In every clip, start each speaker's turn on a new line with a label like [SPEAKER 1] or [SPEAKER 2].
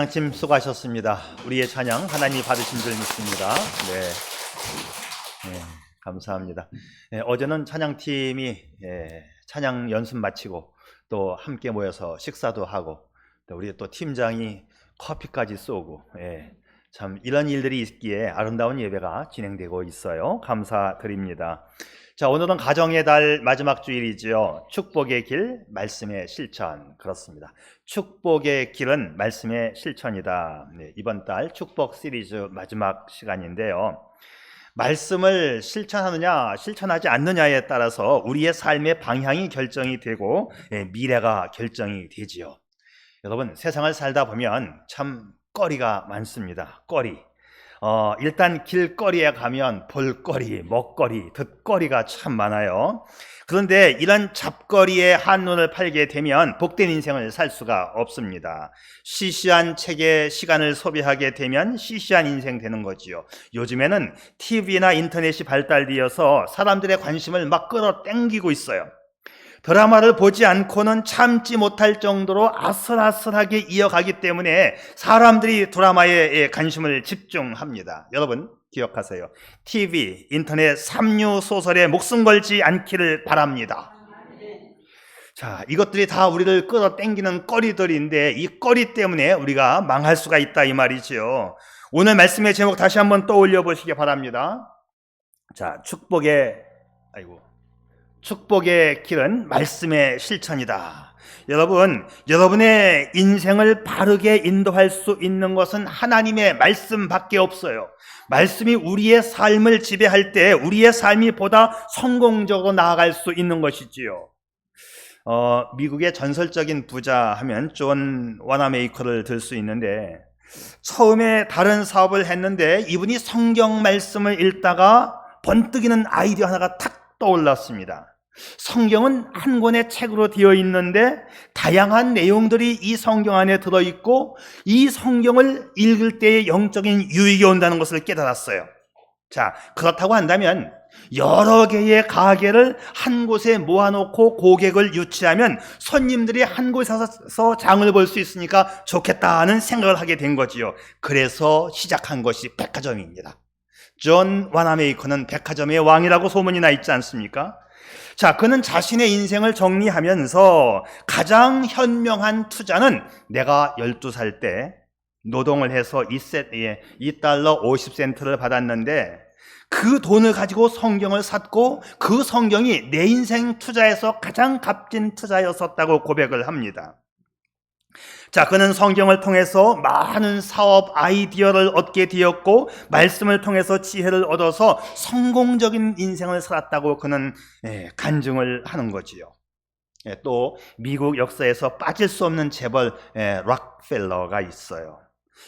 [SPEAKER 1] 찬양팀 수고하셨습니다. 우리의 찬양 하나님이 받으신 줄 믿습니다. 네, 감사합니다. 어제는 찬양팀이 찬양 연습 마치고 또 함께 모여서 식사도 하고 또 우리 또 팀장이 커피까지 쏘고 참 이런 일들이 있기에 아름다운 예배가 진행되고 있어요. 감사드립니다. 자, 오늘은 가정의 달 마지막 주일이지요. 축복의 길, 말씀의 실천. 그렇습니다. 축복의 길은 말씀의 실천이다. 이번 달 축복 시리즈 마지막 시간인데요. 말씀을 실천하느냐 실천하지 않느냐에 따라서 우리의 삶의 방향이 결정이 되고 미래가 결정이 되지요. 여러분, 세상을 살다 보면 참 거리가 많습니다. 거리. 일단 길거리에 가면 볼거리, 먹거리, 듣거리가 참 많아요. 그런데 이런 잡거리에 한눈을 팔게 되면 복된 인생을 살 수가 없습니다. 시시한 책에 시간을 소비하게 되면 시시한 인생 되는 거지요. 요즘에는 TV나 인터넷이 발달되어서 사람들의 관심을 막 끌어당기고 있어요. 드라마를 보지 않고는 참지 못할 정도로 아슬아슬하게 이어가기 때문에 사람들이 드라마에 관심을 집중합니다. 여러분 기억하세요. TV, 인터넷, 삼류 소설에 목숨 걸지 않기를 바랍니다. 자, 이것들이 다 우리를 끌어당기는 거리들인데 이 거리 때문에 우리가 망할 수가 있다 이 말이죠. 오늘 말씀의 제목 다시 한번 떠올려 보시기 바랍니다. 자, 축복의 길은 말씀의 실천이다. 여러분, 여러분의 인생을 바르게 인도할 수 있는 것은 하나님의 말씀밖에 없어요. 말씀이 우리의 삶을 지배할 때 우리의 삶이 보다 성공적으로 나아갈 수 있는 것이지요. 미국의 전설적인 부자 하면 존 와나메이커를 들 수 있는데 처음에 다른 사업을 했는데 이분이 성경 말씀을 읽다가 번뜩이는 아이디어 하나가 탁 떠올랐습니다. 성경은 한 권의 책으로 되어 있는데 다양한 내용들이 이 성경 안에 들어있고 이 성경을 읽을 때의 영적인 유익이 온다는 것을 깨달았어요. 자, 그렇다고 한다면 여러 개의 가게를 한 곳에 모아놓고 고객을 유치하면 손님들이 한 곳에서 장을 볼 수 있으니까 좋겠다는 생각을 하게 된 거지요. 그래서 시작한 것이 백화점입니다. 존 와나메이커는 백화점의 왕이라고 소문이 나 있지 않습니까? 자, 그는 자신의 인생을 정리하면서 가장 현명한 투자는 내가 12살 때 노동을 해서 $2 50센트를 받았는데 그 돈을 가지고 성경을 샀고 그 성경이 내 인생 투자에서 가장 값진 투자였었다고 고백을 합니다. 자, 그는 성경을 통해서 많은 사업 아이디어를 얻게 되었고 말씀을 통해서 지혜를 얻어서 성공적인 인생을 살았다고 그는 간증을 하는 거지요. 또 미국 역사에서 빠질 수 없는 재벌 락펠러가 있어요.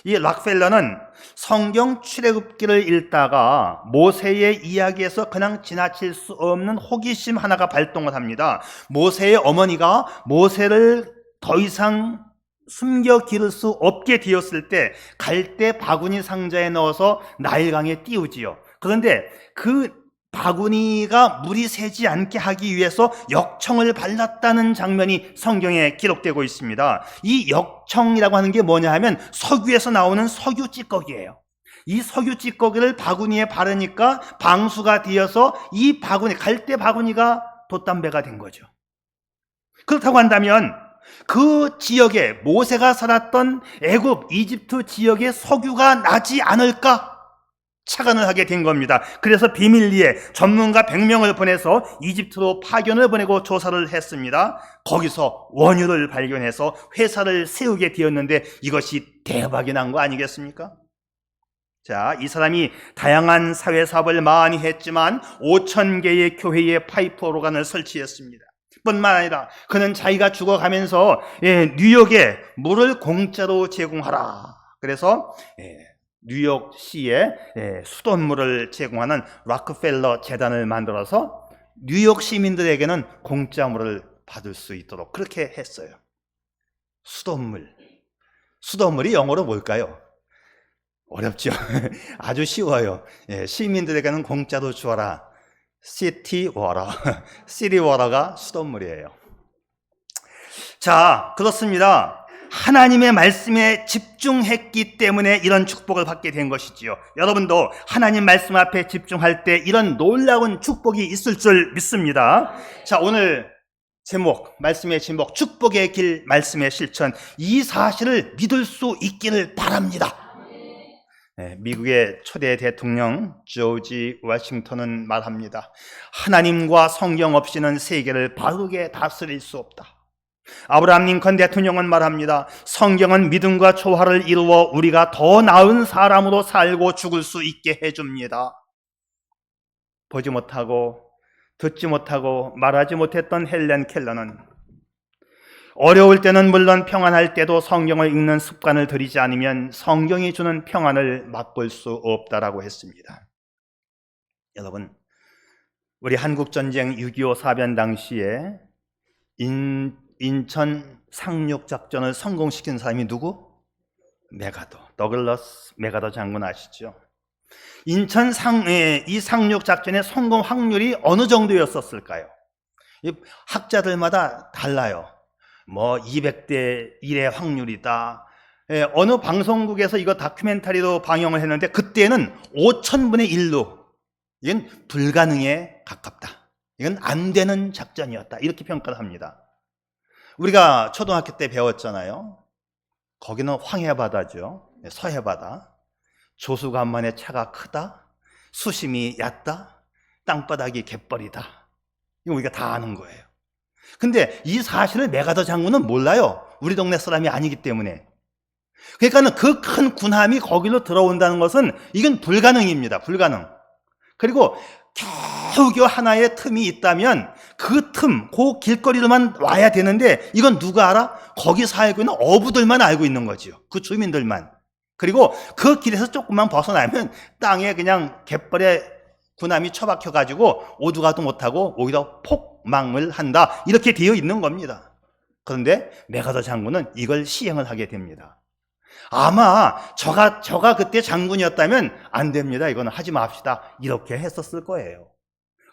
[SPEAKER 1] 이 락펠러는 성경 출애굽기를 읽다가 모세의 이야기에서 그냥 지나칠 수 없는 호기심 하나가 발동을 합니다. 모세의 어머니가 모세를 더 이상 숨겨 기를 수 없게 되었을 때 갈대 바구니 상자에 넣어서 나일강에 띄우지요. 그런데 그 바구니가 물이 새지 않게 하기 위해서 역청을 발랐다는 장면이 성경에 기록되고 있습니다. 이 역청이라고 하는 게 뭐냐 하면 석유에서 나오는 석유 찌꺼기예요. 이 석유 찌꺼기를 바구니에 바르니까 방수가 되어서 이 바구니, 갈대 바구니가 돛담배가 된 거죠. 그렇다고 한다면 그 지역에 모세가 살았던 애굽, 이집트 지역에 석유가 나지 않을까 착안을 하게 된 겁니다. 그래서 비밀리에 전문가 100명을 보내서 이집트로 파견을 보내고 조사를 했습니다. 거기서 원유를 발견해서 회사를 세우게 되었는데 이것이 대박이 난 거 아니겠습니까? 자, 이 사람이 다양한 사회사업을 많이 했지만 5,000개의 교회에 파이프 오르간을 설치했습니다. 뿐만 아니라 그는 자기가 죽어가면서 뉴욕에 물을 공짜로 제공하라. 그래서 뉴욕시에 수돗물을 제공하는 락펠러 재단을 만들어서 뉴욕 시민들에게는 공짜 물을 받을 수 있도록 그렇게 했어요. 수돗물이 영어로 뭘까요? 어렵죠. 아주 쉬워요. 시민들에게는 공짜로 주어라. 시티 워터, 시티 워터가 수돗물이에요. 자, 그렇습니다. 하나님의 말씀에 집중했기 때문에 이런 축복을 받게 된 것이지요. 여러분도 하나님 말씀 앞에 집중할 때 이런 놀라운 축복이 있을 줄 믿습니다. 자, 오늘 제목, 말씀의 제목, 축복의 길, 말씀의 실천. 이 사실을 믿을 수 있기를 바랍니다. 네, 미국의 초대 대통령 조지 워싱턴은 말합니다. 하나님과 성경 없이는 세계를 바르게 다스릴 수 없다. 아브라함 링컨 대통령은 말합니다. 성경은 믿음과 조화를 이루어 우리가 더 나은 사람으로 살고 죽을 수 있게 해줍니다. 보지 못하고 듣지 못하고 말하지 못했던 헬렌 켈러는 어려울 때는 물론 평안할 때도 성경을 읽는 습관을 들이지 않으면 성경이 주는 평안을 맛볼 수 없다라고 했습니다. 여러분, 우리 한국전쟁 6.25 사변 당시에 인천 상륙작전을 성공시킨 사람이 누구? 메가더, 더글러스 메가더 장군 아시죠? 이 상륙작전의 성공 확률이 어느 정도였었을까요? 학자들마다 달라요. 200대 1의 확률이다. 어느 방송국에서 이거 다큐멘터리로 방영을 했는데 그때는 5,000분의 1로 이건 불가능에 가깝다. 이건 안 되는 작전이었다. 이렇게 평가를 합니다. 우리가 초등학교 때 배웠잖아요. 거기는 황해바다죠. 서해바다. 조수간만의 차가 크다. 수심이 얕다. 땅바닥이 갯벌이다. 이거 우리가 다 아는 거예요. 근데 이 사실을 메가더 장군은 몰라요. 우리 동네 사람이 아니기 때문에. 그러니까 그 큰 군함이 거기로 들어온다는 것은 이건 불가능입니다. 불가능. 그리고 겨우겨우 하나의 틈이 있다면 그 틈, 그 길거리로만 와야 되는데 이건 누가 알아? 거기 살고 있는 어부들만 알고 있는 거지요. 그 주민들만. 그리고 그 길에서 조금만 벗어나면 땅에 그냥 갯벌에 군함이 처박혀가지고 오두가도 못하고 오히려 폭망을 한다. 이렇게 되어 있는 겁니다. 그런데 메가더 장군은 이걸 시행을 하게 됩니다. 아마 저가 그때 장군이었다면 안 됩니다. 이거는 하지 맙시다. 이렇게 했었을 거예요.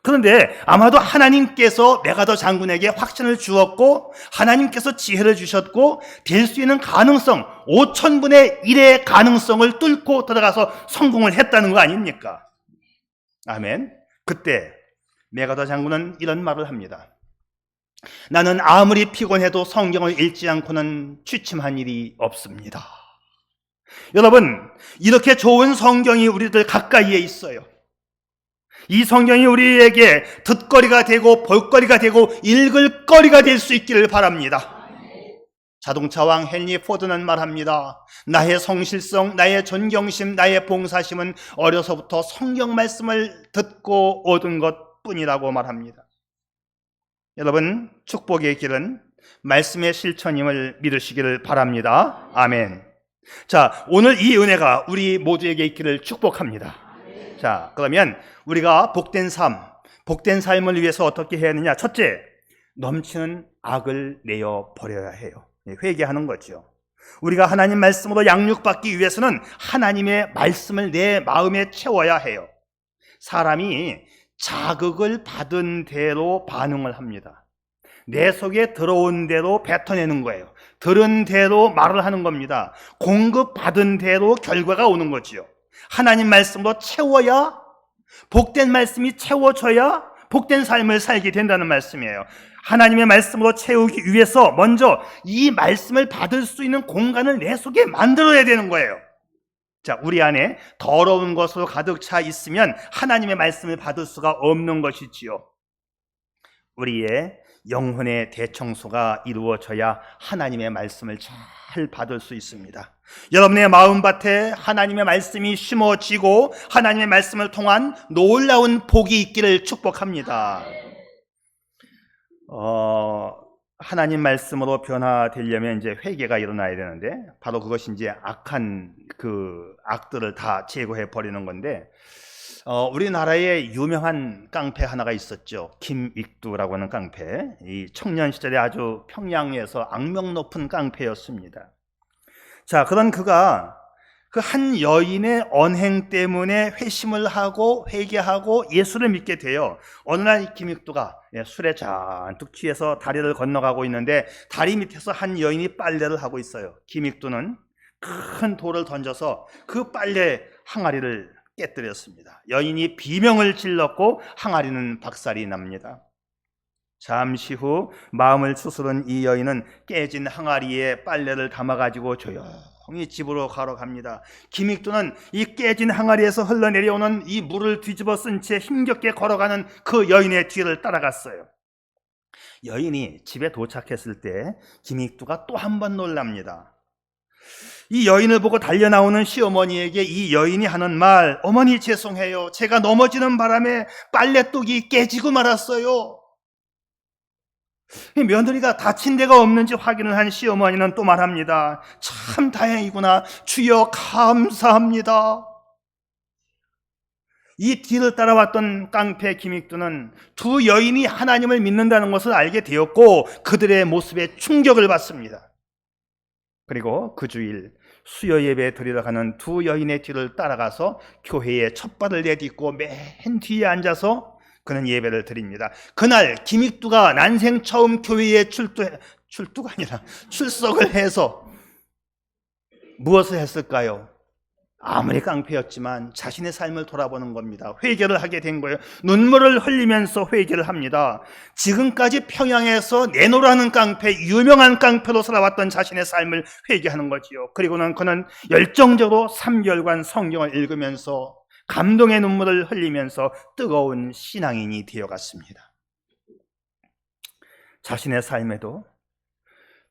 [SPEAKER 1] 그런데 아마도 하나님께서 메가더 장군에게 확신을 주었고 하나님께서 지혜를 주셨고 될 수 있는 가능성 5,000분의 1의 가능성을 뚫고 들어가서 성공을 했다는 거 아닙니까? 아멘. 그때 메가더 장군은 이런 말을 합니다. 나는 아무리 피곤해도 성경을 읽지 않고는 취침한 일이 없습니다. 여러분, 이렇게 좋은 성경이 우리들 가까이에 있어요. 이 성경이 우리에게 듣거리가 되고 볼거리가 되고 읽을 거리가 될 수 있기를 바랍니다. 자동차왕 헨리 포드는 말합니다. 나의 성실성, 나의 존경심, 나의 봉사심은 어려서부터 성경 말씀을 듣고 얻은 것뿐이라고 말합니다. 여러분, 축복의 길은 말씀의 실천임을 믿으시기를 바랍니다. 아멘. 자, 오늘 이 은혜가 우리 모두에게 있기를 축복합니다. 자, 그러면 우리가 복된 삶을 위해서 어떻게 해야 하느냐? 첫째, 넘치는 악을 내어 버려야 해요. 회개하는 거죠. 우리가 하나님 말씀으로 양육받기 위해서는 하나님의 말씀을 내 마음에 채워야 해요. 사람이 자극을 받은 대로 반응을 합니다. 내 속에 들어온 대로 뱉어내는 거예요. 들은 대로 말을 하는 겁니다. 공급받은 대로 결과가 오는 거지요. 하나님 말씀으로 채워야, 복된 말씀이 채워져야 복된 삶을 살게 된다는 말씀이에요. 하나님의 말씀으로 채우기 위해서 먼저 이 말씀을 받을 수 있는 공간을 내 속에 만들어야 되는 거예요. 자, 우리 안에 더러운 것으로 가득 차 있으면 하나님의 말씀을 받을 수가 없는 것이지요. 우리의 영혼의 대청소가 이루어져야 하나님의 말씀을 잘 받을 수 있습니다. 여러분의 마음밭에 하나님의 말씀이 심어지고 하나님의 말씀을 통한 놀라운 복이 있기를 축복합니다. 하나님 말씀으로 변화되려면 이제 회개가 일어나야 되는데 바로 그것이 이제 악한 그 악들을 다 제거해 버리는 건데 우리나라에 유명한 깡패 하나가 있었죠. 김익두라고 하는 깡패. 이 청년 시절에 아주 평양에서 악명 높은 깡패였습니다. 자, 그런 그가 그 한 여인의 언행 때문에 회심을 하고 회개하고 예수를 믿게 돼요. 어느 날 김익두가 술에 잔뜩 취해서 다리를 건너가고 있는데 다리 밑에서 한 여인이 빨래를 하고 있어요. 김익두는 큰 돌을 던져서 그 빨래 항아리를 깨뜨렸습니다. 여인이 비명을 질렀고 항아리는 박살이 납니다. 잠시 후 마음을 추스른 이 여인은 깨진 항아리에 빨래를 담아가지고 조용히 집으로 걸어갑니다. 김익두는 이 깨진 항아리에서 흘러내려오는 이 물을 뒤집어 쓴 채 힘겹게 걸어가는 그 여인의 뒤를 따라갔어요. 여인이 집에 도착했을 때 김익두가 또 한 번 놀랍니다. 이 여인을 보고 달려나오는 시어머니에게 이 여인이 하는 말, 어머니 죄송해요. 제가 넘어지는 바람에 빨래뚝이 깨지고 말았어요. 며느리가 다친 데가 없는지 확인을 한 시어머니는 또 말합니다. 참 다행이구나. 주여 감사합니다. 이 뒤를 따라왔던 깡패 김익두는 두 여인이 하나님을 믿는다는 것을 알게 되었고 그들의 모습에 충격을 받습니다. 그리고 그 주일 수요 예배 드리러 가는 두 여인의 뒤를 따라가서 교회에 첫 발을 내딛고 맨 뒤에 앉아서 그는 예배를 드립니다. 그날 김익두가 난생 처음 교회에 출석을 해서 무엇을 했을까요? 아무리 깡패였지만 자신의 삶을 돌아보는 겁니다. 회개를 하게 된 거예요. 눈물을 흘리면서 회개를 합니다. 지금까지 평양에서 내노라는 깡패, 유명한 깡패로 살아왔던 자신의 삶을 회개하는 거지요. 그리고는 그는 열정적으로 3개월간 성경을 읽으면서 감동의 눈물을 흘리면서 뜨거운 신앙인이 되어갔습니다. 자신의 삶에도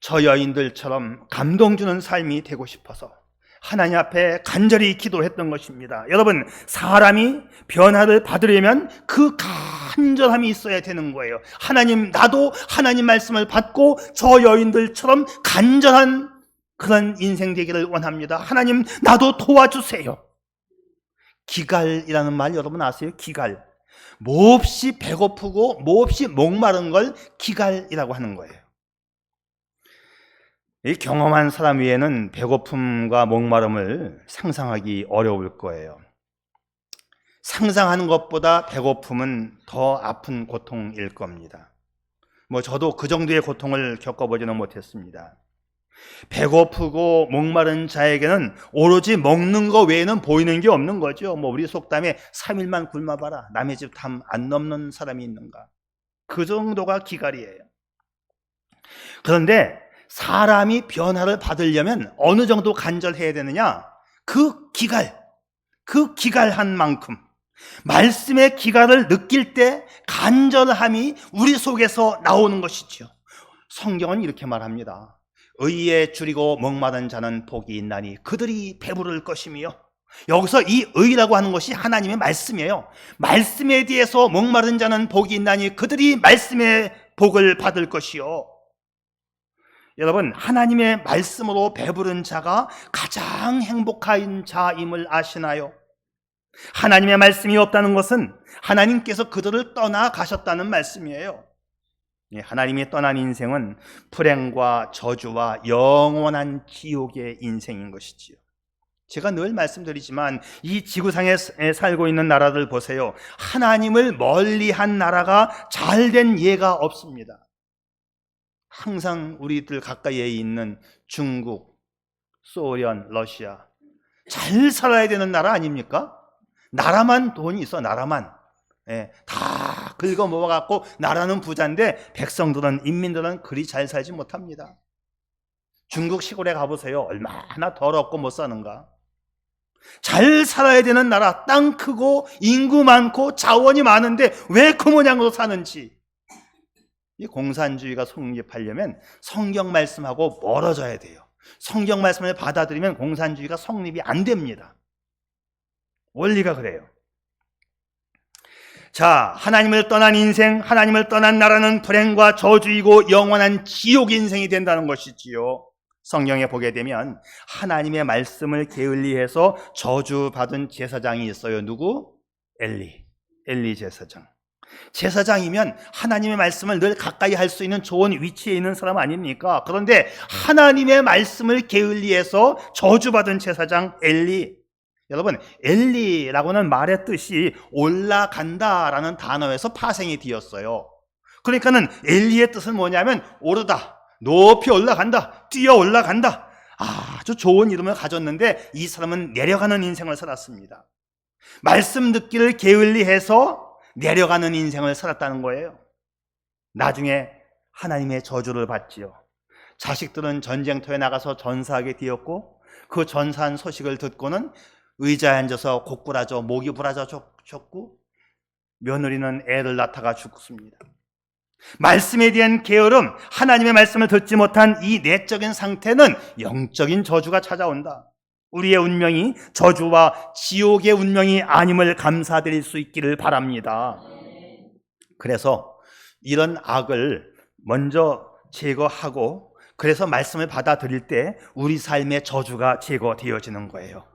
[SPEAKER 1] 저 여인들처럼 감동 주는 삶이 되고 싶어서 하나님 앞에 간절히 기도했던 것입니다. 여러분, 사람이 변화를 받으려면 그 간절함이 있어야 되는 거예요. 하나님, 나도 하나님 말씀을 받고 저 여인들처럼 간절한 그런 인생 되기를 원합니다. 하나님, 나도 도와주세요. 기갈이라는 말 여러분 아세요? 기갈. 몹시 배고프고 몹시 목마른 걸 기갈이라고 하는 거예요. 이 경험한 사람 위에는 배고픔과 목마름을 상상하기 어려울 거예요. 상상하는 것보다 배고픔은 더 아픈 고통일 겁니다. 저도 그 정도의 고통을 겪어보지는 못했습니다. 배고프고 목마른 자에게는 오로지 먹는 거 외에는 보이는 게 없는 거죠. 우리 속담에 3일만 굶어봐라. 남의 집 담 안 넘는 사람이 있는가. 그 정도가 기갈이에요. 그런데 사람이 변화를 받으려면 어느 정도 간절해야 되느냐? 그 기갈한 만큼 말씀의 기갈을 느낄 때 간절함이 우리 속에서 나오는 것이죠. 성경은 이렇게 말합니다. 의에 줄이고 목마른 자는 복이 있나니 그들이 배부를 것이며, 여기서 이 의라고 하는 것이 하나님의 말씀이에요. 말씀에 대해서 목마른 자는 복이 있나니 그들이 말씀의 복을 받을 것이요. 여러분, 하나님의 말씀으로 배부른 자가 가장 행복한 자임을 아시나요? 하나님의 말씀이 없다는 것은 하나님께서 그들을 떠나가셨다는 말씀이에요. 하나님이 떠난 인생은 불행과 저주와 영원한 지옥의 인생인 것이지요. 제가 늘 말씀드리지만 이 지구상에 살고 있는 나라들 보세요. 하나님을 멀리한 나라가 잘된 예가 없습니다. 항상 우리들 가까이에 있는 중국, 소련, 러시아, 잘 살아야 되는 나라 아닙니까? 나라만 돈이 있어, 나라만. 다 긁어 모아갖고 나라는 부자인데 백성들은, 인민들은 그리 잘 살지 못합니다. 중국 시골에 가보세요. 얼마나 더럽고 못 사는가. 잘 살아야 되는 나라, 땅 크고 인구 많고 자원이 많은데 왜 그 모양으로 사는지. 이 공산주의가 성립하려면 성경 말씀하고 멀어져야 돼요. 성경 말씀을 받아들이면 공산주의가 성립이 안 됩니다. 원리가 그래요. 자, 하나님을 떠난 인생, 하나님을 떠난 나라는 불행과 저주이고 영원한 지옥 인생이 된다는 것이지요. 성경에 보게 되면 하나님의 말씀을 게을리해서 저주받은 제사장이 있어요. 누구? 엘리 제사장. 제사장이면 하나님의 말씀을 늘 가까이 할 수 있는 좋은 위치에 있는 사람 아닙니까? 그런데 하나님의 말씀을 게을리해서 저주받은 제사장 엘리. 여러분, 엘리라고는 말의 뜻이 올라간다라는 단어에서 파생이 되었어요. 그러니까는 엘리의 뜻은 뭐냐면 오르다, 높이 올라간다, 뛰어 올라간다. 아주 좋은 이름을 가졌는데 이 사람은 내려가는 인생을 살았습니다. 말씀 듣기를 게을리해서 내려가는 인생을 살았다는 거예요. 나중에 하나님의 저주를 받지요. 자식들은 전쟁터에 나가서 전사하게 되었고, 그 전사한 소식을 듣고는 의자에 앉아서 곡부라져 목이 부라졌고, 며느리는 애를 낳다가 죽습니다. 말씀에 대한 게으름, 하나님의 말씀을 듣지 못한 이 내적인 상태는 영적인 저주가 찾아온다. 우리의 운명이 저주와 지옥의 운명이 아님을 감사드릴 수 있기를 바랍니다. 그래서 이런 악을 먼저 제거하고, 그래서 말씀을 받아들일 때 우리 삶의 저주가 제거되어지는 거예요.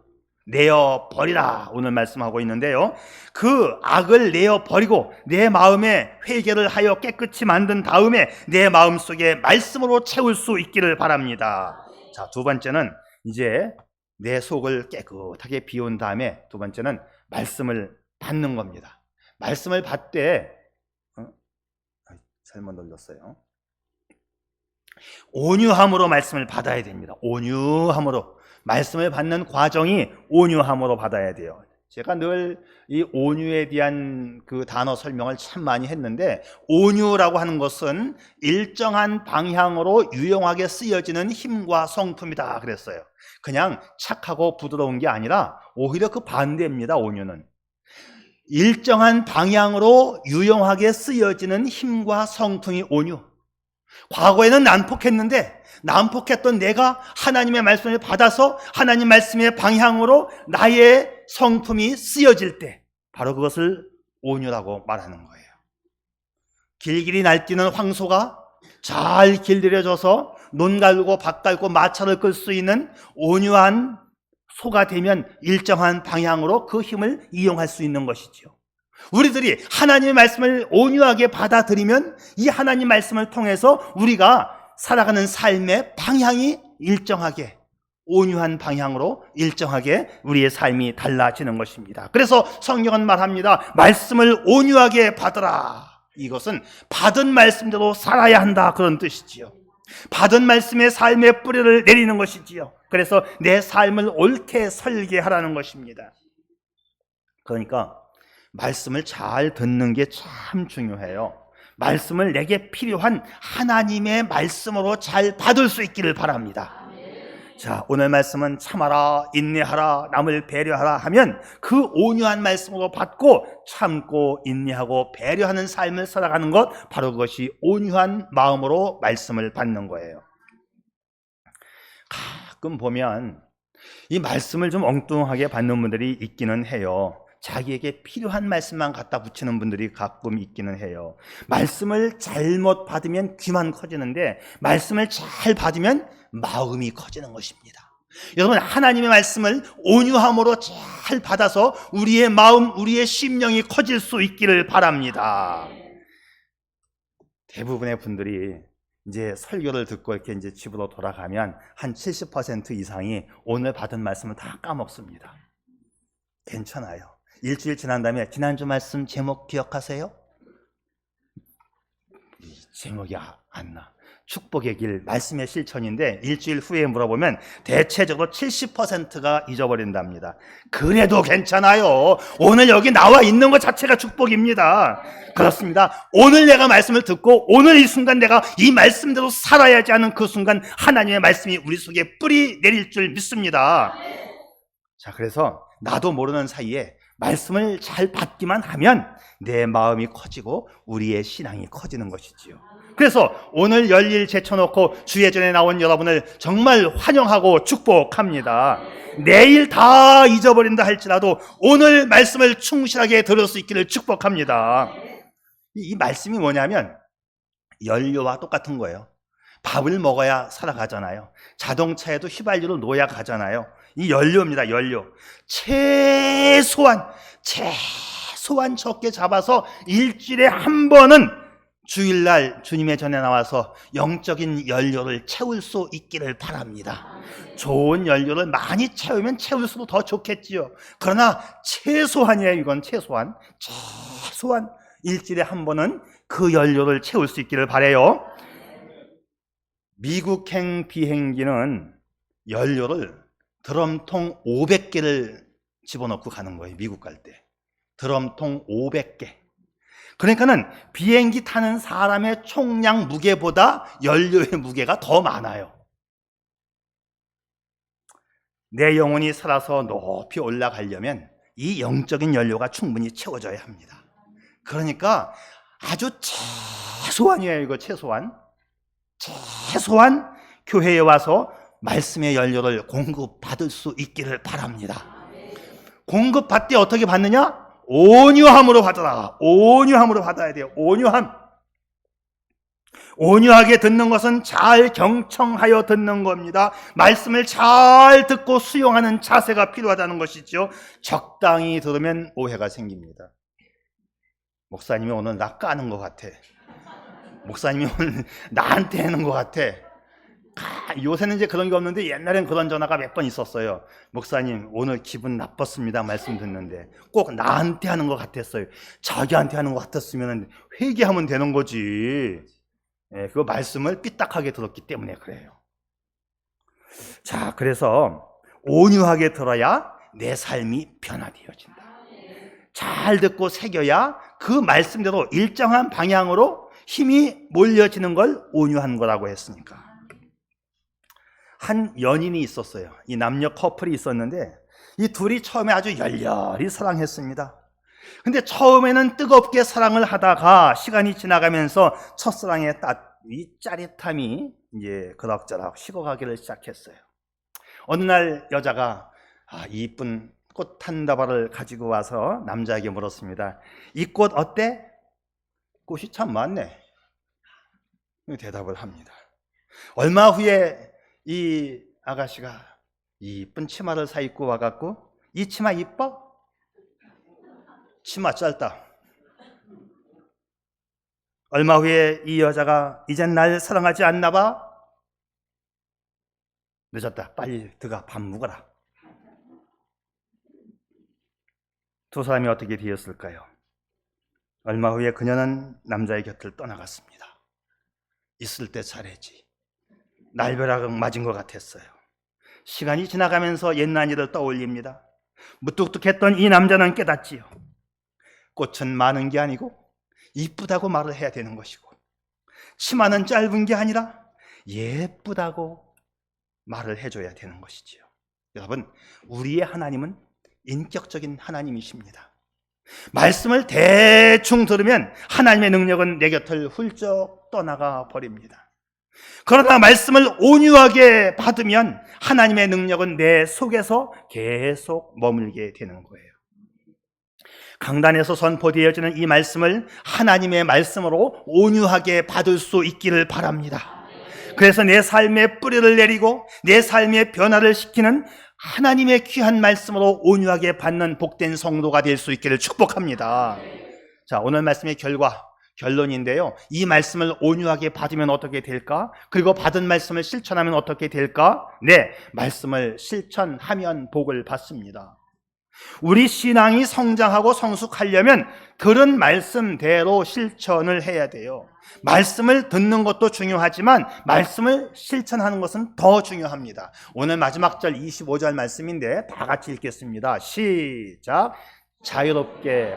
[SPEAKER 1] 내어버리라, 오늘 말씀하고 있는데요, 그 악을 내어버리고 내 마음에 회개를 하여 깨끗이 만든 다음에 내 마음속에 말씀으로 채울 수 있기를 바랍니다. 자, 두 번째는 이제 내 속을 깨끗하게 비운 다음에 두 번째는 말씀을 받는 겁니다. 말씀을 받되 잘못 눌렀어요. 온유함으로 말씀을 받아야 됩니다. 온유함으로. 말씀을 받는 과정이 온유함으로 받아야 돼요. 제가 늘 이 온유에 대한 그 단어 설명을 참 많이 했는데, 온유라고 하는 것은 일정한 방향으로 유용하게 쓰여지는 힘과 성품이다 그랬어요. 그냥 착하고 부드러운 게 아니라 오히려 그 반대입니다. 온유는 일정한 방향으로 유용하게 쓰여지는 힘과 성품이 온유. 과거에는 난폭했는데, 난폭했던 내가 하나님의 말씀을 받아서 하나님 말씀의 방향으로 나의 성품이 쓰여질 때, 바로 그것을 온유라고 말하는 거예요. 길길이 날뛰는 황소가 잘 길들여져서 논 갈고 밭 갈고 마차를 끌 수 있는 온유한 소가 되면 일정한 방향으로 그 힘을 이용할 수 있는 것이죠. 우리들이 하나님의 말씀을 온유하게 받아들이면 이 하나님 말씀을 통해서 우리가 살아가는 삶의 방향이 일정하게, 온유한 방향으로 일정하게 우리의 삶이 달라지는 것입니다. 그래서 성경은 말합니다. 말씀을 온유하게 받으라. 이것은 받은 말씀대로 살아야 한다, 그런 뜻이지요. 받은 말씀의 삶의 뿌리를 내리는 것이지요. 그래서 내 삶을 옳게 설계하라는 것입니다. 그러니까 말씀을 잘 듣는 게 참 중요해요. 말씀을 내게 필요한 하나님의 말씀으로 잘 받을 수 있기를 바랍니다. 자, 오늘 말씀은 참아라, 인내하라, 남을 배려하라 하면 그 온유한 말씀으로 받고 참고 인내하고 배려하는 삶을 살아가는 것, 바로 그것이 온유한 마음으로 말씀을 받는 거예요. 가끔 보면 이 말씀을 좀 엉뚱하게 받는 분들이 있기는 해요. 자기에게 필요한 말씀만 갖다 붙이는 분들이 가끔 있기는 해요. 말씀을 잘못 받으면 귀만 커지는데, 말씀을 잘 받으면 마음이 커지는 것입니다. 여러분, 하나님의 말씀을 온유함으로 잘 받아서 우리의 마음, 우리의 심령이 커질 수 있기를 바랍니다. 대부분의 분들이 이제 설교를 듣고 이렇게 이제 집으로 돌아가면 한 70% 이상이 오늘 받은 말씀을 다 까먹습니다. 괜찮아요. 일주일 지난 다음에 지난주 말씀 제목 기억하세요? 제목이 안 나. 축복의 길, 말씀의 실천인데 일주일 후에 물어보면 대체적으로 70%가 잊어버린답니다. 그래도 괜찮아요. 오늘 여기 나와 있는 것 자체가 축복입니다. 그렇습니다. 오늘 내가 말씀을 듣고 오늘 이 순간 내가 이 말씀대로 살아야지 하는 그 순간 하나님의 말씀이 우리 속에 뿌리 내릴 줄 믿습니다. 자, 그래서 나도 모르는 사이에 말씀을 잘 받기만 하면 내 마음이 커지고 우리의 신앙이 커지는 것이지요. 그래서 오늘 열일 제쳐놓고 주예전에 나온 여러분을 정말 환영하고 축복합니다. 내일 다 잊어버린다 할지라도 오늘 말씀을 충실하게 들을 수 있기를 축복합니다. 이 말씀이 뭐냐면 연료와 똑같은 거예요. 밥을 먹어야 살아가잖아요. 자동차에도 휘발유로 놓아야 가잖아요. 이 연료입니다. 연료. 최소한 최소한 적게 잡아서 일주일에 한 번은 주일날 주님의 전에 나와서 영적인 연료를 채울 수 있기를 바랍니다. 좋은 연료를 많이 채우면 채울수록 더 좋겠지요. 그러나 최소한이에요. 이건 최소한 일주일에 한 번은 그 연료를 채울 수 있기를 바라요. 미국행 비행기는 연료를 드럼통 500개를 집어넣고 가는 거예요. 미국 갈 때 드럼통 500개. 그러니까는 비행기 타는 사람의 총량 무게보다 연료의 무게가 더 많아요. 내 영혼이 살아서 높이 올라가려면 이 영적인 연료가 충분히 채워져야 합니다. 그러니까 아주 최소한이에요. 이거 최소한 교회에 와서 말씀의 연료를 공급받을 수 있기를 바랍니다. 공급받을 때 어떻게 받느냐? 온유함으로 받아라. 온유함으로 받아야 돼요. 온유하게 듣는 것은 잘 경청하여 듣는 겁니다. 말씀을 잘 듣고 수용하는 자세가 필요하다는 것이죠. 적당히 들으면 오해가 생깁니다. 목사님이 오늘 나 까는 것 같아. 목사님이 오늘 나한테 하는 것 같아. 요새는 이제 그런 게 없는데 옛날엔 그런 전화가 몇 번 있었어요. 목사님 오늘 기분 나빴습니다 말씀 듣는데 꼭 나한테 하는 것 같았어요. 자기한테 하는 것 같았으면 회개하면 되는 거지. 그 말씀을 삐딱하게 들었기 때문에 그래요. 자, 그래서 온유하게 들어야 내 삶이 변화되어진다. 잘 듣고 새겨야 그 말씀대로 일정한 방향으로 힘이 몰려지는 걸 온유한 거라고 했으니까. 한 연인이 있었어요. 이 남녀 커플이 있었는데 이 둘이 처음에 아주 열렬히 사랑했습니다. 근데 처음에는 뜨겁게 사랑을 하다가 시간이 지나가면서 첫사랑의 이 짜릿함이 이제 그럭저럭 식어가기를 시작했어요. 어느 날 여자가 이쁜 꽃 한 다발을 가지고 와서 남자에게 물었습니다. 이 꽃 어때? 꽃이 참 많네. 대답을 합니다. 얼마 후에 이 아가씨가 이쁜 치마를 사 입고 와갖고 이 치마 이뻐? 치마 짧다. 얼마 후에 이 여자가 이젠 날 사랑하지 않나 봐? 늦었다. 빨리 들어가 밥 먹어라. 두 사람이 어떻게 되었을까요? 얼마 후에 그녀는 남자의 곁을 떠나갔습니다. 있을 때 잘했지. 날벼락 맞은 것 같았어요. 시간이 지나가면서 옛날 일을 떠올립니다. 무뚝뚝했던 이 남자는 깨닫지요. 꽃은 많은 게 아니고 이쁘다고 말을 해야 되는 것이고 치마는 짧은 게 아니라 예쁘다고 말을 해줘야 되는 것이지요. 여러분, 우리의 하나님은 인격적인 하나님이십니다. 말씀을 대충 들으면 하나님의 능력은 내 곁을 훌쩍 떠나가 버립니다. 그러나 말씀을 온유하게 받으면 하나님의 능력은 내 속에서 계속 머물게 되는 거예요. 강단에서 선포되어지는 이 말씀을 하나님의 말씀으로 온유하게 받을 수 있기를 바랍니다. 그래서 내 삶의 뿌리를 내리고 내 삶의 변화를 시키는 하나님의 귀한 말씀으로 온유하게 받는 복된 성도가 될 수 있기를 축복합니다. 자, 오늘 말씀의 결론인데요. 이 말씀을 온유하게 받으면 어떻게 될까? 그리고 받은 말씀을 실천하면 어떻게 될까? 네, 말씀을 실천하면 복을 받습니다. 우리 신앙이 성장하고 성숙하려면 들은 말씀대로 실천을 해야 돼요. 말씀을 듣는 것도 중요하지만 말씀을 실천하는 것은 더 중요합니다. 오늘 마지막 절 25절 말씀인데 다 같이 읽겠습니다. 시작. 자유롭게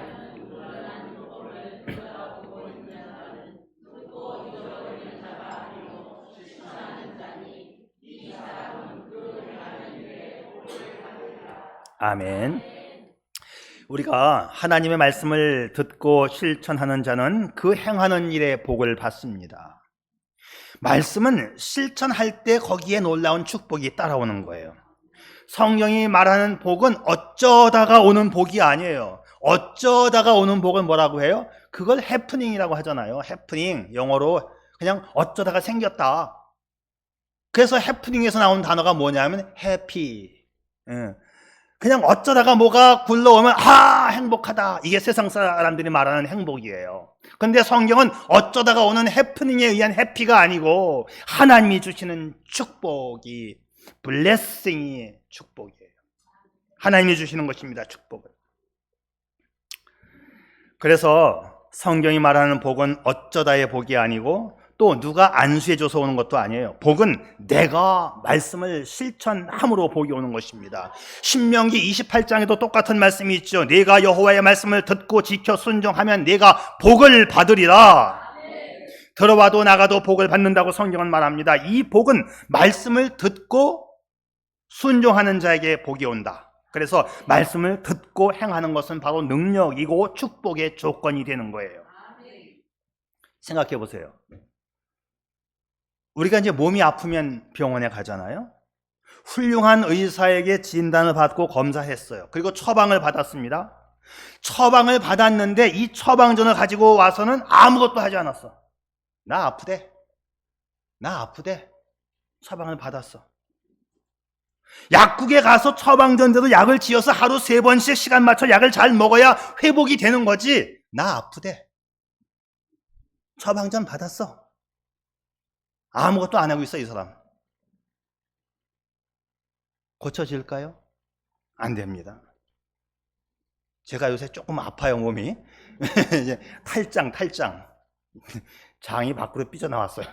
[SPEAKER 1] 아멘. 우리가 하나님의 말씀을 듣고 실천하는 자는 그 행하는 일에 복을 받습니다. 말씀은 실천할 때 거기에 놀라운 축복이 따라오는 거예요. 성경이 말하는 복은 어쩌다가 오는 복이 아니에요. 어쩌다가 오는 복은 뭐라고 해요? 그걸 해프닝이라고 하잖아요. 해프닝, 영어로 그냥 어쩌다가 생겼다. 그래서 해프닝에서 나온 단어가 뭐냐면 해피. 그냥 어쩌다가 뭐가 굴러오면 아 행복하다, 이게 세상 사람들이 말하는 행복이에요. 근데 성경은 어쩌다가 오는 해프닝에 의한 해피가 아니고 하나님이 주시는 축복이, 블레싱이 축복이에요. 하나님이 주시는 것입니다, 축복을. 그래서 성경이 말하는 복은 어쩌다의 복이 아니고 또 누가 안수해줘서 오는 것도 아니에요. 복은 내가 말씀을 실천함으로 복이 오는 것입니다. 신명기 28장에도 똑같은 말씀이 있죠. 내가 여호와의 말씀을 듣고 지켜 순종하면 내가 복을 받으리라. 들어와도 나가도 복을 받는다고 성경은 말합니다. 이 복은 말씀을 듣고 순종하는 자에게 복이 온다. 그래서 말씀을 듣고 행하는 것은 바로 능력이고 축복의 조건이 되는 거예요. 생각해 보세요. 우리가 이제 몸이 아프면 병원에 가잖아요. 훌륭한 의사에게 진단을 받고 검사했어요. 그리고 처방을 받았습니다. 처방을 받았는데 이 처방전을 가지고 와서는 아무것도 하지 않았어. 나 아프대. 나 아프대. 처방을 받았어. 약국에 가서 처방전대로 약을 지어서 하루 3번씩 시간 맞춰 약을 잘 먹어야 회복이 되는 거지. 나 아프대. 처방전 받았어. 아무것도 안 하고 있어, 이 사람. 고쳐질까요? 안 됩니다. 제가 요새 조금 아파요, 몸이. 이제 탈장. 장이 밖으로 삐져나왔어요.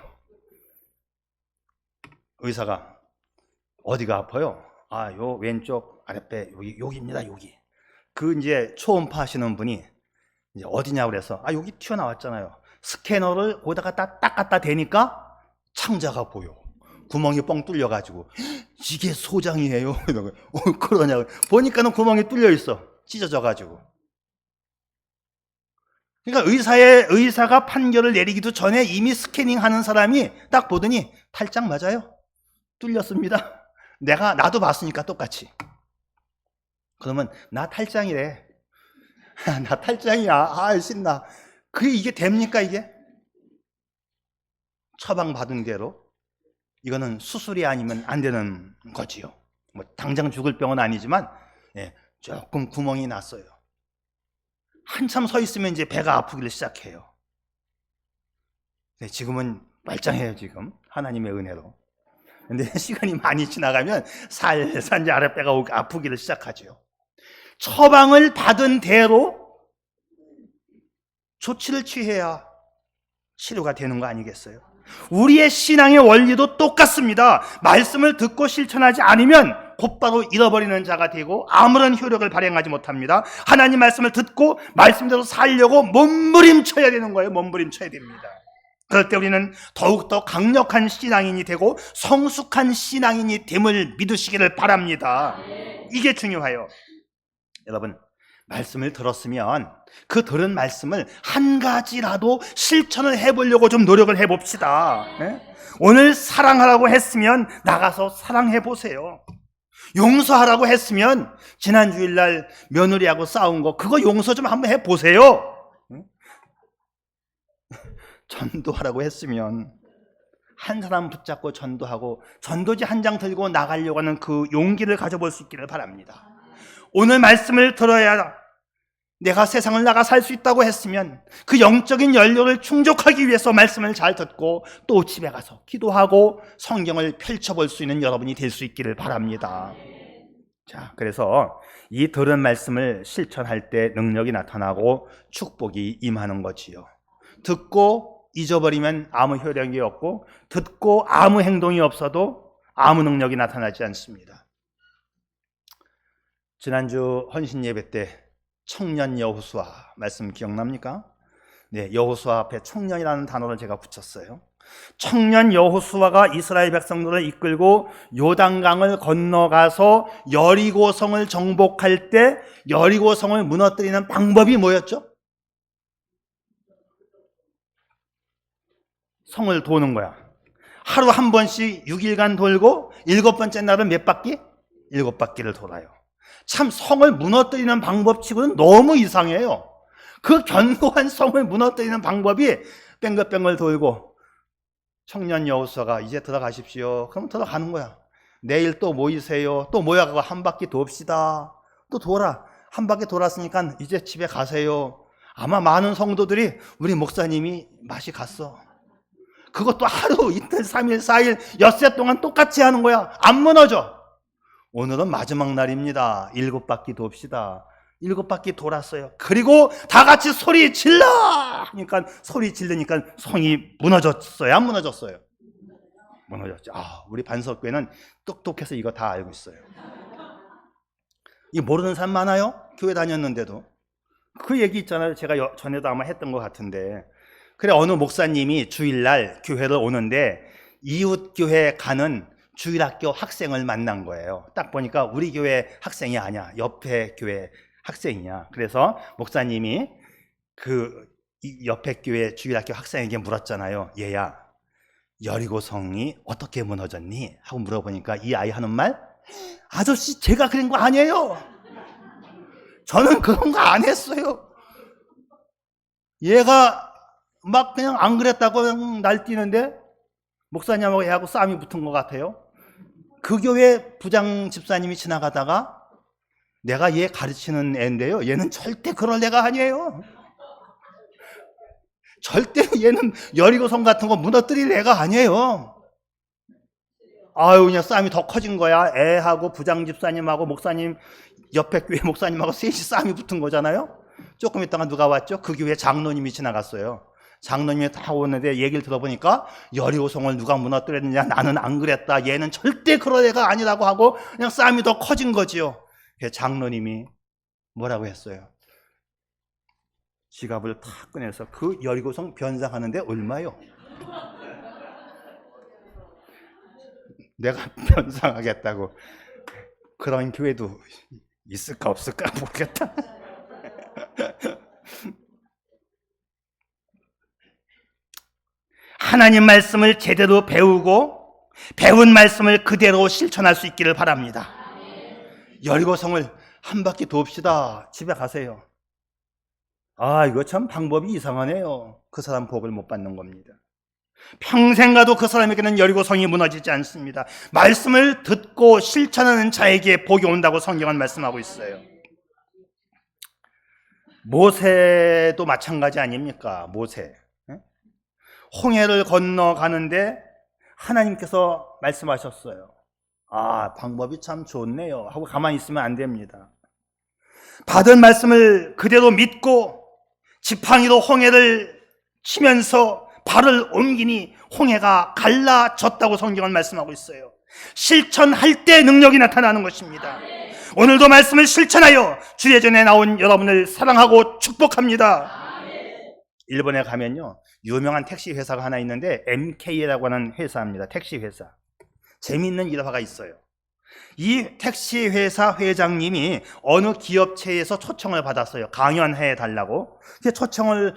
[SPEAKER 1] 의사가 어디가 아파요? 아, 요 왼쪽 아랫배 여기입니다, 여기. 그 이제 초음파 하시는 분이 이제 어디냐고 그래서 아, 여기 튀어나왔잖아요. 스캐너를 거기다가 딱 갖다 대니까 창자가 보여. 구멍이 뻥 뚫려가지고 이게 소장이에요. 그러냐고 보니까는 구멍이 뚫려 있어. 찢어져가지고. 그러니까 의사가 판결을 내리기도 전에 이미 스캐닝하는 사람이 딱 보더니 탈장 맞아요. 뚫렸습니다. 나도 봤으니까 똑같이. 그러면 나 탈장이래. 나 탈장이야. 아, 신나. 이게 됩니까, 이게? 처방받은 대로. 이거는 수술이 아니면 안 되는 거지요. 뭐 당장 죽을 병은 아니지만 조금 구멍이 났어요. 한참 서 있으면 이제 배가 아프기를 시작해요. 지금은 말짱해요, 지금. 하나님의 은혜로. 근데 시간이 많이 지나가면 살살 이제 아랫배가 아프기를 시작하죠. 처방을 받은 대로 조치를 취해야 치료가 되는 거 아니겠어요? 우리의 신앙의 원리도 똑같습니다. 말씀을 듣고 실천하지 않으면 곧바로 잃어버리는 자가 되고 아무런 효력을 발행하지 못합니다. 하나님 말씀을 듣고 말씀대로 살려고 몸부림쳐야 되는 거예요. 몸부림쳐야 됩니다. 그럴 때 우리는 더욱더 강력한 신앙인이 되고 성숙한 신앙인이 됨을 믿으시기를 바랍니다. 이게 중요해요. 여러분, 말씀을 들었으면 그 들은 말씀을 한 가지라도 실천을 해보려고 좀 노력을 해봅시다. 오늘 사랑하라고 했으면 나가서 사랑해보세요. 용서하라고 했으면 지난 주일날 며느리하고 싸운 거 그거 용서 좀 한번 해보세요. 전도하라고 했으면 한 사람 붙잡고 전도하고 전도지 한 장 들고 나가려고 하는 그 용기를 가져볼 수 있기를 바랍니다. 오늘 말씀을 들어야 내가 세상을 나가 살 수 있다고 했으면 그 영적인 연료를 충족하기 위해서 말씀을 잘 듣고 또 집에 가서 기도하고 성경을 펼쳐볼 수 있는 여러분이 될 수 있기를 바랍니다. 자, 그래서 이 들은 말씀을 실천할 때 능력이 나타나고 축복이 임하는 거지요. 듣고 잊어버리면 아무 효력이 없고 듣고 아무 행동이 없어도 아무 능력이 나타나지 않습니다. 지난주 헌신 예배 때 청년 여호수아 말씀 기억납니까? 네, 여호수아 앞에 청년이라는 단어를 제가 붙였어요. 청년 여호수아가 이스라엘 백성들을 이끌고 요단강을 건너가서 여리고성을 정복할 때 여리고성을 무너뜨리는 방법이 뭐였죠? 성을 도는 거야. 하루 한 번씩 6일간 돌고 7번째 날은 몇 바퀴? 7바퀴를 돌아요. 참 성을 무너뜨리는 방법치고는 너무 이상해요. 그 견고한 성을 무너뜨리는 방법이 뺑글뺑글 돌고 청년 여호수아가 이제 들어가십시오. 그럼 들어가는 거야. 내일 또 모이세요. 또 모여가고 한 바퀴 돕시다. 또 돌아. 한 바퀴 돌았으니까 이제 집에 가세요. 아마 많은 성도들이 우리 목사님이 맛이 갔어. 그것도 하루, 이틀, 3일, 4일, 엿새 동안 똑같이 하는 거야. 안 무너져. 오늘은 마지막 날입니다. 7바퀴 돕시다. 7바퀴 돌았어요. 그리고 다 같이 소리 질러! 하니까 소리 지르니까 성이 무너졌어요. 안 무너졌어요? 무너졌죠. 우리 반석교회는 똑똑해서 이거 다 알고 있어요. 이 모르는 사람 많아요? 교회 다녔는데도. 그 얘기 있잖아요. 제가 전에도 아마 했던 것 같은데. 그래, 어느 목사님이 주일날 교회를 오는데 이웃교회 가는 주일학교 학생을 만난 거예요. 딱 보니까 우리 교회 학생이 아니야. 옆에 교회 학생이야. 그래서 목사님이 그 옆에 교회 주일학교 학생에게 물었잖아요. 얘야, 여리고성이 어떻게 무너졌니? 하고 물어보니까 이 아이 하는 말, 아저씨 제가 그런 거 아니에요. 저는 그런 거 안 했어요. 얘가 막 그냥 안 그랬다고 그냥 날뛰는데 목사님하고 얘하고 싸움이 붙은 것 같아요. 그 교회 부장 집사님이 지나가다가 내가 얘 가르치는 애인데요, 얘는 절대 그럴 애가 아니에요. 절대로 얘는 여리고성 같은 거 무너뜨릴 애가 아니에요. 그냥 싸움이 더 커진 거야. 애하고 부장 집사님하고 목사님, 옆에 교회 목사님하고 셋이 싸움이 붙은 거잖아요. 조금 있다가 누가 왔죠? 그 교회 장로님이 지나갔어요. 장로님이 다 오는데 얘기를 들어보니까 여리고성을 누가 무너뜨렸느냐, 나는 안 그랬다, 얘는 절대 그런 애가 아니라고 하고 그냥 싸움이 더 커진 거지요. 장로님이 뭐라고 했어요? 지갑을 탁 꺼내서 그 여리고성 변상하는데 얼마요? 내가 변상하겠다고. 그런 교회도 있을까 없을까 모르겠다. 하나님 말씀을 제대로 배우고 배운 말씀을 그대로 실천할 수 있기를 바랍니다. 여리고성을 한 바퀴 돕시다. 집에 가세요. 이거 참 방법이 이상하네요. 그 사람 복을 못 받는 겁니다. 평생 가도 그 사람에게는 여리고성이 무너지지 않습니다. 말씀을 듣고 실천하는 자에게 복이 온다고 성경은 말씀하고 있어요. 모세도 마찬가지 아닙니까? 모세. 홍해를 건너가는데 하나님께서 말씀하셨어요. 방법이 참 좋네요 하고 가만히 있으면 안 됩니다. 받은 말씀을 그대로 믿고 지팡이로 홍해를 치면서 발을 옮기니 홍해가 갈라졌다고 성경은 말씀하고 있어요. 실천할 때 능력이 나타나는 것입니다. 오늘도 말씀을 실천하여 주의 전에 나온 여러분을 사랑하고 축복합니다. 일본에 가면요, 유명한 택시 회사가 하나 있는데 MK라고 하는 회사입니다. 택시 회사. 재미있는 일화가 있어요. 이 택시 회사 회장님이 어느 기업체에서 초청을 받았어요. 강연해 달라고. 초청을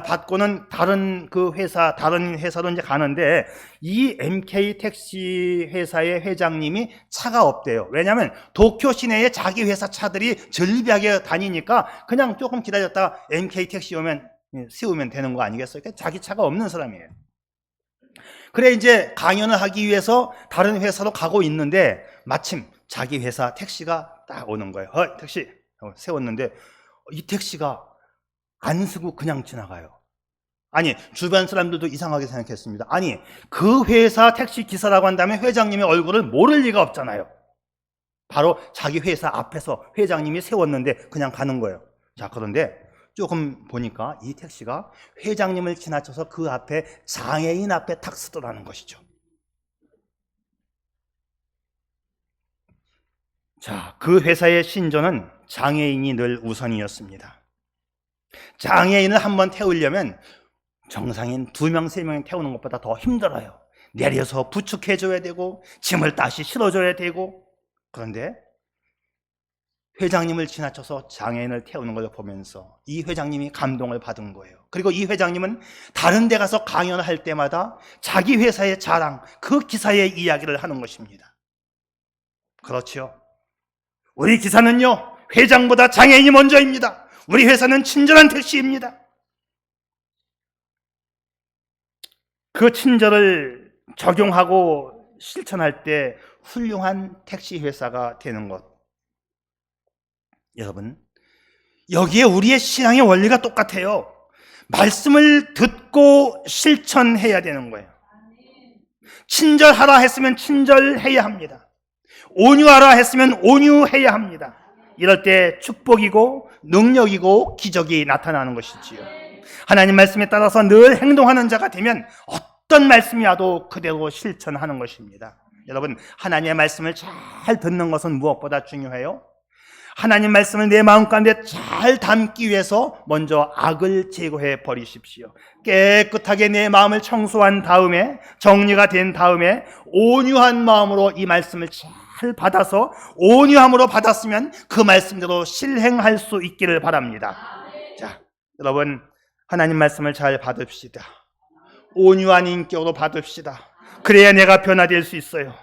[SPEAKER 1] 받고는 다른 회사로 이제 가는데 이 MK 택시 회사의 회장님이 차가 없대요. 왜냐하면 도쿄 시내에 자기 회사 차들이 절비하게 다니니까 그냥 조금 기다렸다가 MK 택시 오면 세우면 되는 거 아니겠어요? 자기 차가 없는 사람이에요. 그래, 이제 강연을 하기 위해서 다른 회사로 가고 있는데 마침 자기 회사 택시가 딱 오는 거예요. 택시 세웠는데 이 택시가 안 쓰고 그냥 지나가요. 아니, 주변 사람들도 이상하게 생각했습니다. 아니, 그 회사 택시 기사라고 한다면 회장님의 얼굴을 모를 리가 없잖아요. 바로 자기 회사 앞에서 회장님이 세웠는데 그냥 가는 거예요. 자, 그런데 조금 보니까 이 택시가 회장님을 지나쳐서 그 앞에 장애인 앞에 탁 서더라는 것이죠. 자, 그 회사의 신조는 장애인이 늘 우선이었습니다. 장애인을 한번 태우려면 정상인 2명, 3명 태우는 것보다 더 힘들어요. 내려서 부축해줘야 되고 짐을 다시 실어줘야 되고. 그런데 회장님을 지나쳐서 장애인을 태우는 걸 보면서 이 회장님이 감동을 받은 거예요. 그리고 이 회장님은 다른 데 가서 강연을 할 때마다 자기 회사의 자랑, 그 기사의 이야기를 하는 것입니다. 그렇죠. 우리 기사는요, 회장보다 장애인이 먼저입니다. 우리 회사는 친절한 택시입니다. 그 친절을 적용하고 실천할 때 훌륭한 택시 회사가 되는 것. 여러분, 여기에 우리의 신앙의 원리가 똑같아요. 말씀을 듣고 실천해야 되는 거예요. 친절하라 했으면 친절해야 합니다. 온유하라 했으면 온유해야 합니다. 이럴 때 축복이고 능력이고 기적이 나타나는 것이지요. 하나님 말씀에 따라서 늘 행동하는 자가 되면 어떤 말씀이 와도 그대로 실천하는 것입니다. 여러분, 하나님의 말씀을 잘 듣는 것은 무엇보다 중요해요. 하나님 말씀을 내 마음 가운데 잘 담기 위해서 먼저 악을 제거해 버리십시오. 깨끗하게 내 마음을 청소한 다음에, 정리가 된 다음에 온유한 마음으로 이 말씀을 잘 받아서 온유함으로 받았으면 그 말씀대로 실행할 수 있기를 바랍니다. 자, 여러분, 하나님 말씀을 잘 받읍시다. 온유한 인격으로 받읍시다. 그래야 내가 변화될 수 있어요.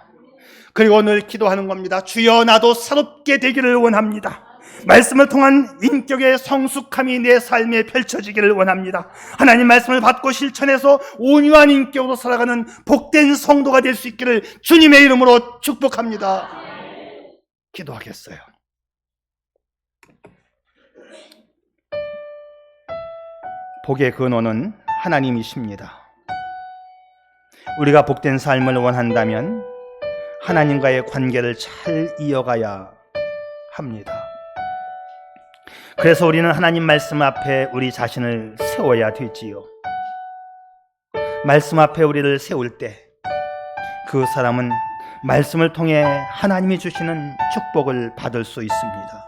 [SPEAKER 1] 그리고 늘 기도하는 겁니다. 주여, 나도 새롭게 되기를 원합니다. 말씀을 통한 인격의 성숙함이 내 삶에 펼쳐지기를 원합니다. 하나님 말씀을 받고 실천해서 온유한 인격으로 살아가는 복된 성도가 될 수 있기를 주님의 이름으로 축복합니다. 기도하겠어요. 복의 근원은 하나님이십니다. 우리가 복된 삶을 원한다면 하나님과의 관계를 잘 이어가야 합니다. 그래서 우리는 하나님 말씀 앞에 우리 자신을 세워야 되지요. 말씀 앞에 우리를 세울 때 그 사람은 말씀을 통해 하나님이 주시는 축복을 받을 수 있습니다.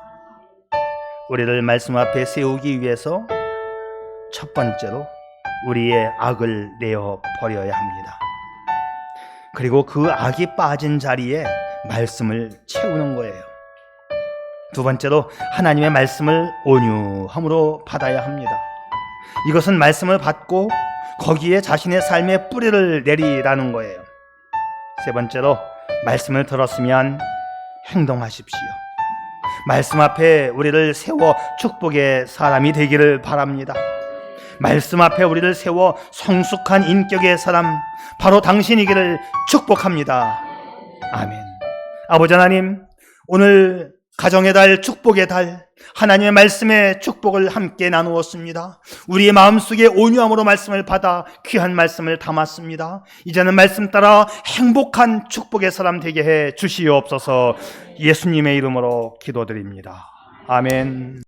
[SPEAKER 1] 우리를 말씀 앞에 세우기 위해서 첫 번째로 우리의 악을 내어 버려야 합니다. 그리고 그 악이 빠진 자리에 말씀을 채우는 거예요. 두 번째로 하나님의 말씀을 온유함으로 받아야 합니다. 이것은 말씀을 받고 거기에 자신의 삶의 뿌리를 내리라는 거예요. 세 번째로 말씀을 들었으면 행동하십시오. 말씀 앞에 우리를 세워 축복의 사람이 되기를 바랍니다. 말씀 앞에 우리를 세워 성숙한 인격의 사람, 바로 당신이기를 축복합니다. 아멘. 아버지 하나님, 오늘 가정의 달, 축복의 달, 하나님의 말씀의 축복을 함께 나누었습니다. 우리의 마음속에 온유함으로 말씀을 받아 귀한 말씀을 담았습니다. 이제는 말씀 따라 행복한 축복의 사람 되게 해 주시옵소서. 예수님의 이름으로 기도드립니다. 아멘.